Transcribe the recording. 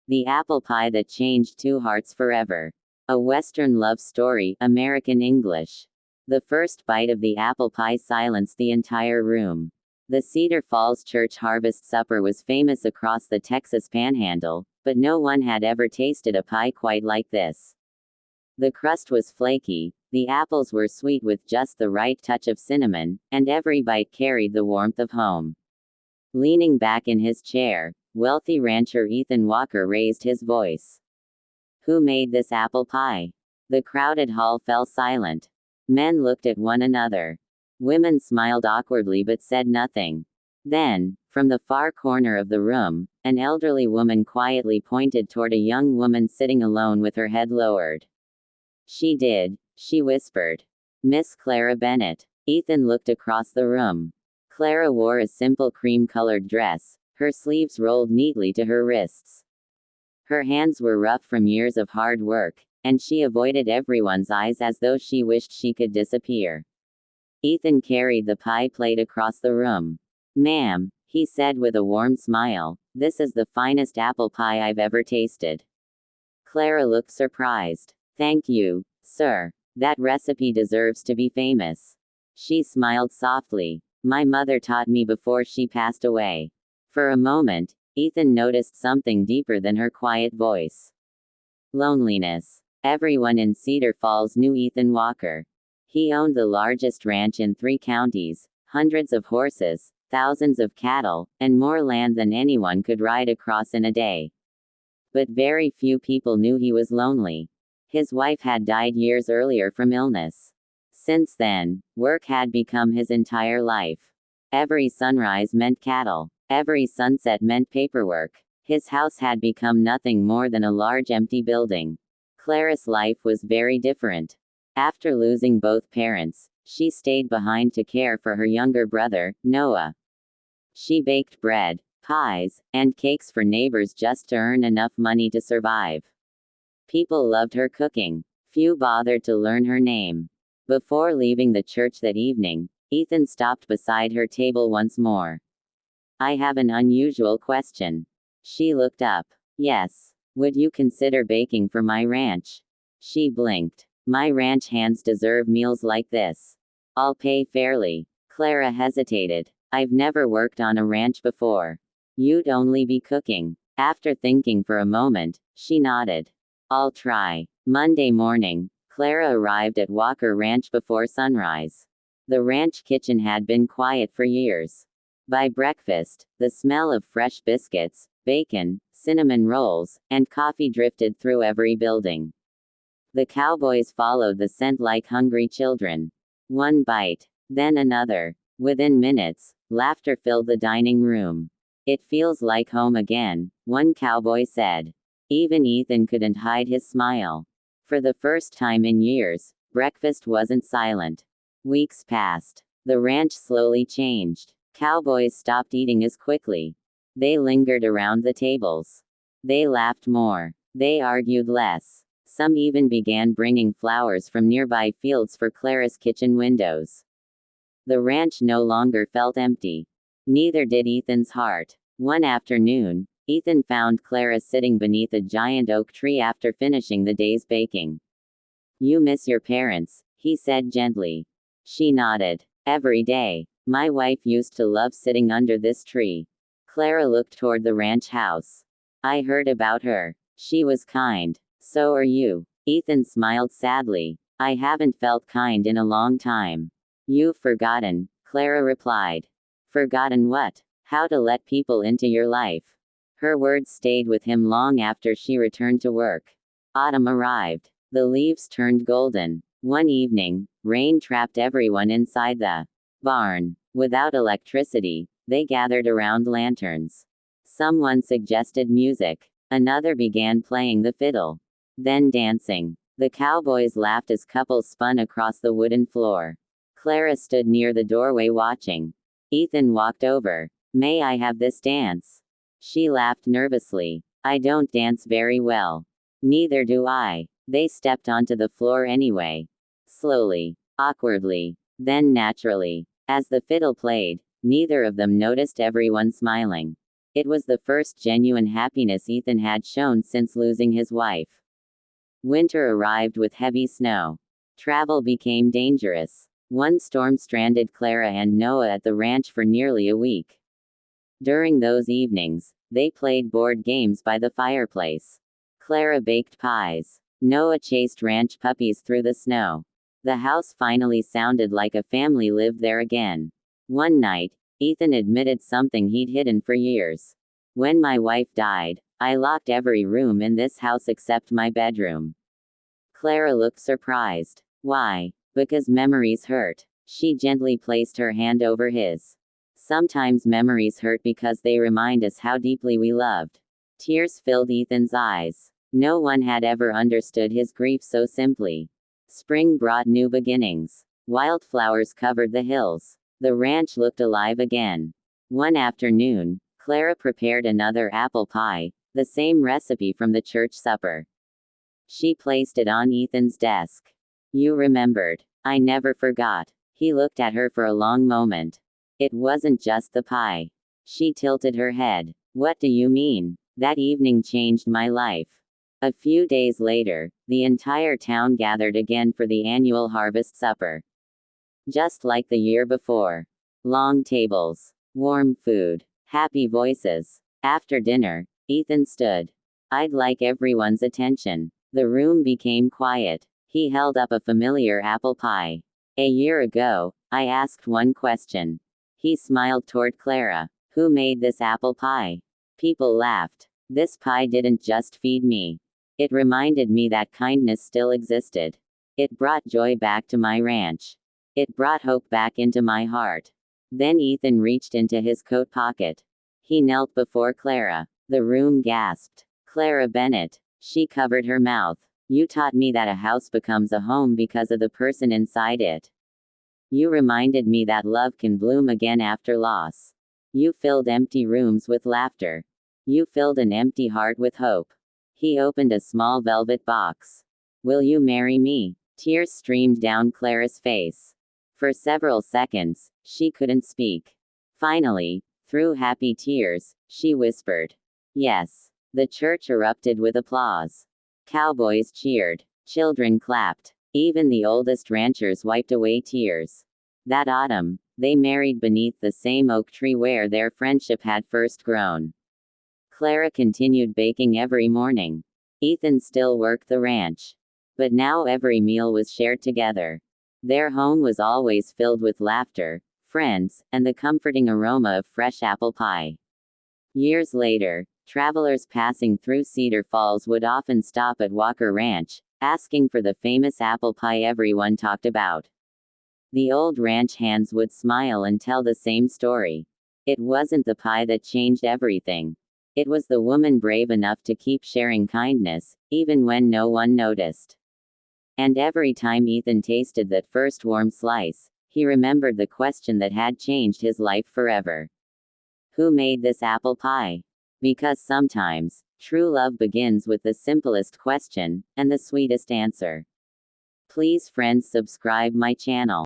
The Apple Pie That Changed Two Hearts Forever. A Western Love Story, American English. The first bite of the apple pie silenced the entire room. The Cedar Falls Church Harvest Supper was famous across the Texas Panhandle, but no one had ever tasted a pie quite like this. The crust was flaky, the apples were sweet with just the right touch of cinnamon, and every bite carried the warmth of home. Leaning back in his chair, wealthy rancher Ethan Walker raised his voice. "Who made this apple pie?" The crowded hall fell silent. Men looked at one another. Women smiled awkwardly but said nothing. Then, from the far corner of the room, an elderly woman quietly pointed toward a young woman sitting alone with her head lowered. "She did," she whispered. "Miss Clara Bennett." Ethan looked across the room. Clara wore a simple cream-colored dress, her sleeves rolled neatly to her wrists. Her hands were rough from years of hard work, and she avoided everyone's eyes as though she wished she could disappear. Ethan carried the pie plate across the room. "Ma'am," he said with a warm smile, "this is the finest apple pie I've ever tasted." Clara looked surprised. "Thank you, sir. That recipe deserves to be famous." She smiled softly. "My mother taught me before she passed away." For a moment, Ethan noticed something deeper than her quiet voice. Loneliness. Everyone in Cedar Falls knew Ethan Walker. He owned the largest ranch in 3 counties, hundreds of horses, thousands of cattle, and more land than anyone could ride across in a day. But very few people knew he was lonely. His wife had died years earlier from illness. Since then, work had become his entire life. Every sunrise meant cattle. Every sunset meant paperwork. His house had become nothing more than a large empty building. Clara's life was very different. After losing both parents, she stayed behind to care for her younger brother, Noah. She baked bread, pies, and cakes for neighbors just to earn enough money to survive. People loved her cooking. Few bothered to learn her name. Before leaving the church that evening, Ethan stopped beside her table once more. "I have an unusual question." She looked up. "Yes. Would you consider baking for my ranch?" She blinked. "My ranch hands deserve meals like this. I'll pay fairly." Clara hesitated. "I've never worked on a ranch before." "You'd only be cooking." After thinking for a moment, she nodded. "I'll try." Monday morning, Clara arrived at Walker Ranch before sunrise. The ranch kitchen had been quiet for years. By breakfast, the smell of fresh biscuits, bacon, cinnamon rolls, and coffee drifted through every building. The cowboys followed the scent like hungry children. One bite, then another. Within minutes, laughter filled the dining room. "It feels like home again," one cowboy said. Even Ethan couldn't hide his smile. For the first time in years, breakfast wasn't silent. Weeks passed. The ranch slowly changed. Cowboys stopped eating as quickly. They lingered around the tables. They laughed more. They argued less. Some even began bringing flowers from nearby fields for Clara's kitchen windows. The ranch no longer felt empty. Neither did Ethan's heart. One afternoon, Ethan found Clara sitting beneath a giant oak tree after finishing the day's baking. "You miss your parents," he said gently. She nodded. "Every day. My wife used to love sitting under this tree." Clara looked toward the ranch house. "I heard about her. She was kind. So are you." Ethan smiled sadly. "I haven't felt kind in a long time." "You've forgotten," Clara replied. "Forgotten what?" "How to let people into your life." Her words stayed with him long after she returned to work. Autumn arrived. The leaves turned golden. One evening, rain trapped everyone inside the barn. Without electricity, they gathered around lanterns. Someone suggested music. Another began playing the fiddle. Then dancing. The cowboys laughed as couples spun across the wooden floor. Clara stood near the doorway watching. Ethan walked over. "May I have this dance?" She laughed nervously. "I don't dance very well." "Neither do I." They stepped onto the floor anyway. Slowly. Awkwardly. Then naturally. As the fiddle played, neither of them noticed everyone smiling. It was the first genuine happiness Ethan had shown since losing his wife. Winter arrived with heavy snow. Travel became dangerous. One storm stranded Clara and Noah at the ranch for nearly a week. During those evenings, they played board games by the fireplace. Clara baked pies. Noah chased ranch puppies through the snow. The house finally sounded like a family lived there again. One night, Ethan admitted something he'd hidden for years. When my wife died, I locked every room in this house except my bedroom. Clara looked surprised. Why? Because memories hurt. She gently placed her hand over his. Sometimes memories hurt because they remind us how deeply we loved. Tears filled Ethan's eyes. No one had ever understood his grief so simply. Spring brought new beginnings. Wildflowers covered the hills. The ranch looked alive again. One afternoon, Clara prepared another apple pie, the same recipe from the church supper. She placed it on Ethan's desk. You remembered. I never forgot. He looked at her for a long moment. It wasn't just the pie. She tilted her head. What do you mean? That evening changed my life. A few days later, the entire town gathered again for the annual harvest supper. Just like the year before. Long tables. Warm food. Happy voices. After dinner, Ethan stood. I'd like everyone's attention. The room became quiet. He held up a familiar apple pie. A year ago, I asked one question. He smiled toward Clara. Who made this apple pie? People laughed. This pie didn't just feed me. It reminded me that kindness still existed. It brought joy back to my ranch. It brought hope back into my heart. Then Ethan reached into his coat pocket. He knelt before Clara. The room gasped. Clara Bennett. She covered her mouth. You taught me that a house becomes a home because of the person inside it. You reminded me that love can bloom again after loss. You filled empty rooms with laughter. You filled an empty heart with hope. He opened a small velvet box. Will you marry me? Tears streamed down Clara's face. For several seconds, she couldn't speak. Finally, through happy tears, she whispered, yes. The church erupted with applause. Cowboys cheered. Children clapped. Even the oldest ranchers wiped away tears. That autumn, they married beneath the same oak tree where their friendship had first grown. Clara continued baking every morning. Ethan still worked the ranch. But now every meal was shared together. Their home was always filled with laughter, friends, and the comforting aroma of fresh apple pie. Years later, travelers passing through Cedar Falls would often stop at Walker Ranch, asking for the famous apple pie everyone talked about. The old ranch hands would smile and tell the same story. It wasn't the pie that changed everything. It was the woman brave enough to keep sharing kindness, even when no one noticed. And every time Ethan tasted that first warm slice, he remembered the question that had changed his life forever. Who made this apple pie? Because sometimes, true love begins with the simplest question, and the sweetest answer. Please friends subscribe my channel.